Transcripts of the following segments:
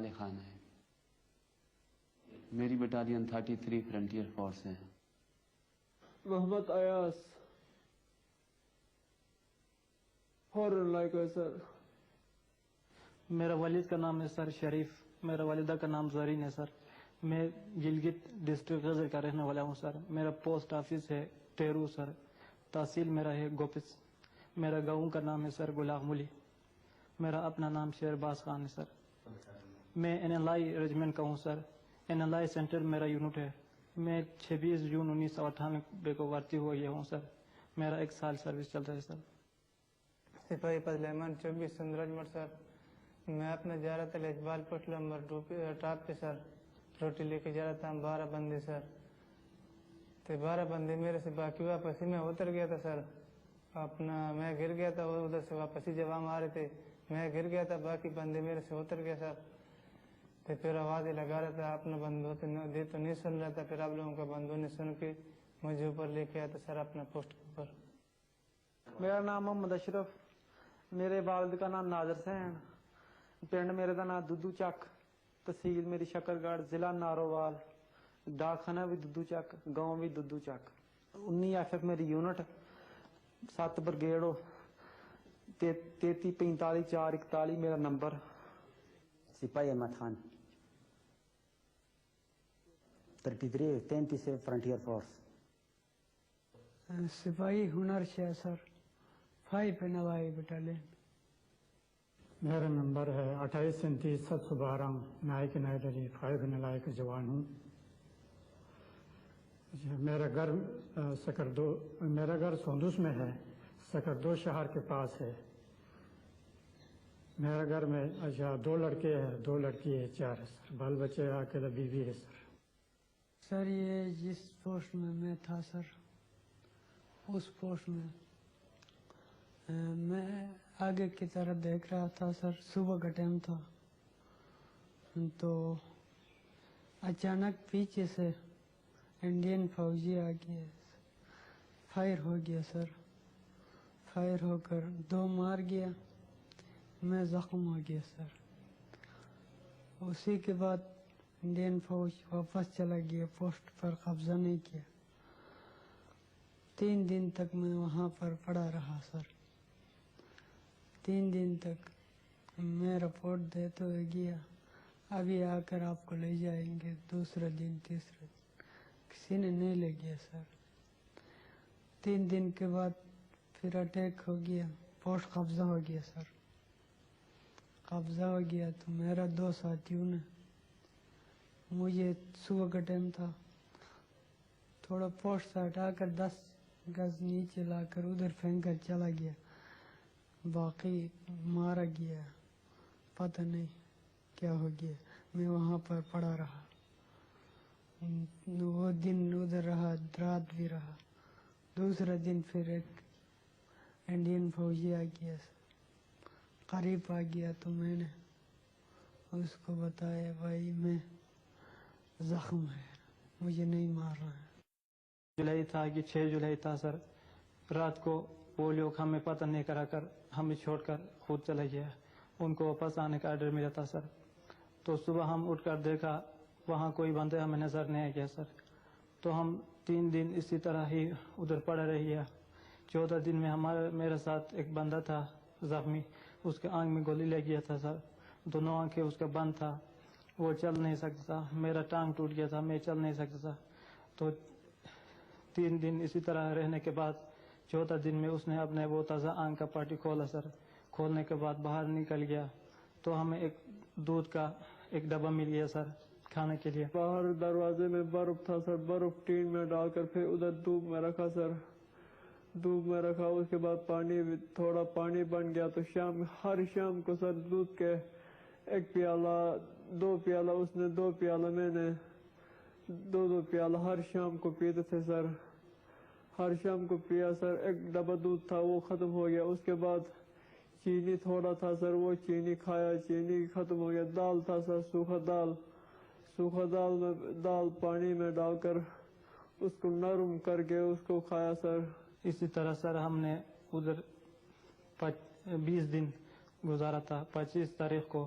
علی خان ہے. میری battalion 33 frontier force ہے. محمد ایاز فورن لائک ہے سر. میرا والد کا نام ہے سر شریف. میرا والدہ کا نام زرین ہے سر. میں گلگت ڈسٹرکٹ غزل کا رہنے والا ہوں سر. میرا پوسٹ آفس ہے ٹیرو سر. تحصیل میرا ہے گوپس. میرا گاؤں کا نام ہے سر گلاب ملی. میرا اپنا نام شہرباز خان ہے سر. میں NLI ریجمنٹ کا ہوں سر. NLI سینٹر میرا یونٹ ہے. میں 26 جون 1998 کو بھرتی ہو گیا ہوں سر. میرا 1 سال سروس چل رہا ہے سر. سپاہی فضل احمد 24 سندرج مٹ سر. میں اپنا جا رہا تھا اقبال پوسٹ نمبر 2 ٹاپ پہ سر. روٹی لے کے جا رہا تھا. 12 بندے سر. تو 12 بندے میرے سے باقی واپسی میں اتر گیا تھا سر. اپنا میں گر گیا تھا. ادھر سے واپسی جب ہم آ رہے تھے میں گر گیا تھا. باقی بندے میرے سے اتر گیا سر. تو پھر آوازیں لگا رہا تھا. اپنا بندوں تو نہیں سن رہا تھا. پھر آپ لوگوں کا بندوں نے سن کے مجھے اوپر لے کے آیا تھا سر اپنا پوسٹ کے اوپر. میرا نام محمد اشرف. میرے والد کا نام ناظر حسین. پنڈ میرے کا نام ددو چک. تحصیل میری شکر گڑھ. ضلع نارووال. ڈاک خانہ بھی ددو چک. گاؤں بھی ددو چک. 19 FF میری یونٹ. 7 برگیڈ 33 45 441 میرا نمبر. سپاہی احمد خان 33 فرنٹیئر فورس. سپاہی ہنر شاہ سر 5 NLI بٹالین. میرا نمبر ہے 28 29 712. نائک نائد علی 5 NLI کا جوان ہوں. میرا گھر سوندوس میں ہے. سکردو شہر کے پاس ہے. میرا گھر میں 2 لڑکے ہیں 2 لڑکی ہے 4 ہے سر. بال بچے اکیلا بیوی ہے سر. سر یہ جس پوسٹ میں تھا سر اس پوسٹ میں میں آگے کی طرف دیکھ رہا تھا سر. صبح کا ٹائم تھا تو اچانک پیچھے سے انڈین فوجی آ گیا. فائر ہو گیا سر. فائر ہو کر 2 مار گیا. میں زخم ہو گیا سر. اسی کے بعد انڈین فوج واپس چلا گیا. پوسٹ پر قبضہ نہیں کیا. 3 دن تک میں وہاں پر پڑا رہا سر. 3 دن تک میں رپورٹ دیتے ہوئے گیا. ابھی آ کر آپ کو لے جائیں گے. دوسرا دن تیسرا دن کسی نے نہیں لے گیا سر. 3 دن کے بعد پھر اٹیک ہو گیا. پوسٹ قبضہ ہو گیا سر. قبضہ ہو گیا تو میرا 2 ساتھیوں نے مجھے صبح کا ٹائم تھا تھوڑا پوسٹ سے ہٹا کر 10 گز نیچے لا کر ادھر پھینک کر چلا گیا. باقی مارا گیا. پتہ نہیں کیا ہو گیا. میں وہاں پر پڑا رہا. وہ دن ادھر رہا. رات بھی رہا. دوسرا دن پھر ایک انڈین فوجی آ گیا. قریب آ گیا تو میں نے اس کو بتایا بھائی میں زخم ہے مجھے نہیں مارنا ہے. جولائی تھا کہ 6 جولائی تھا سر. رات کو وہ لوگ ہمیں پتہ نہیں کرا کر ہمیں چھوڑ کر خود چلا گیا. ان کو واپس آنے کا آرڈر ملا تھا سر. تو صبح ہم اٹھ کر دیکھا وہاں کوئی بندے ہمیں نظر نہیں آیا سر. تو ہم 3 دن اسی طرح ہی ادھر پڑا رہے. 14 دن میں میرے ساتھ ایک بندہ تھا زخمی. اس کے آنکھ میں گولی لگ گیا تھا سر. دونوں آنکھیں اس کا بند تھا. وہ چل نہیں سکتا تھا. میرا ٹانگ ٹوٹ گیا تھا. میں چل نہیں سکتا تھا. تو 3 دن اسی طرح رہنے کے بعد 14 دن میں اس نے اپنے وہ تازہ آنکھ کا پاٹی کھولا سر. کھولنے کے بعد باہر نکل گیا تو ہمیں ایک دودھ کا ایک ڈبہ مل گیا سر کھانے کے لیے. باہر دروازے میں برف تھا سر. برف ٹین میں ڈال کر پھر ادھر دھوپ میں رکھا سر. دھوپ میں رکھا. اس کے بعد تھوڑا پانی بن گیا تو ہر شام کو سر دودھ کے 1 پیالہ 2 پیالہ اس نے 2 پیالہ میں نے 2 پیالہ ہر شام کو پیتے تھے سر. ہر شام کو پیا سر. 1 ڈبہ دودھ تھا وہ ختم ہو گیا. اس کے بعد چینی تھوڑا تھا سر. وہ چینی کھایا. چینی ختم ہو گیا. دال تھا سر. سوکھا دال میں دال پانی میں ڈال کر اس کو نرم کر کے اس کو کھایا سر. اسی طرح سر ہم نے ادھر 20 دن گزارا تھا. 25 تاریخ کو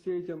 CHM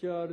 4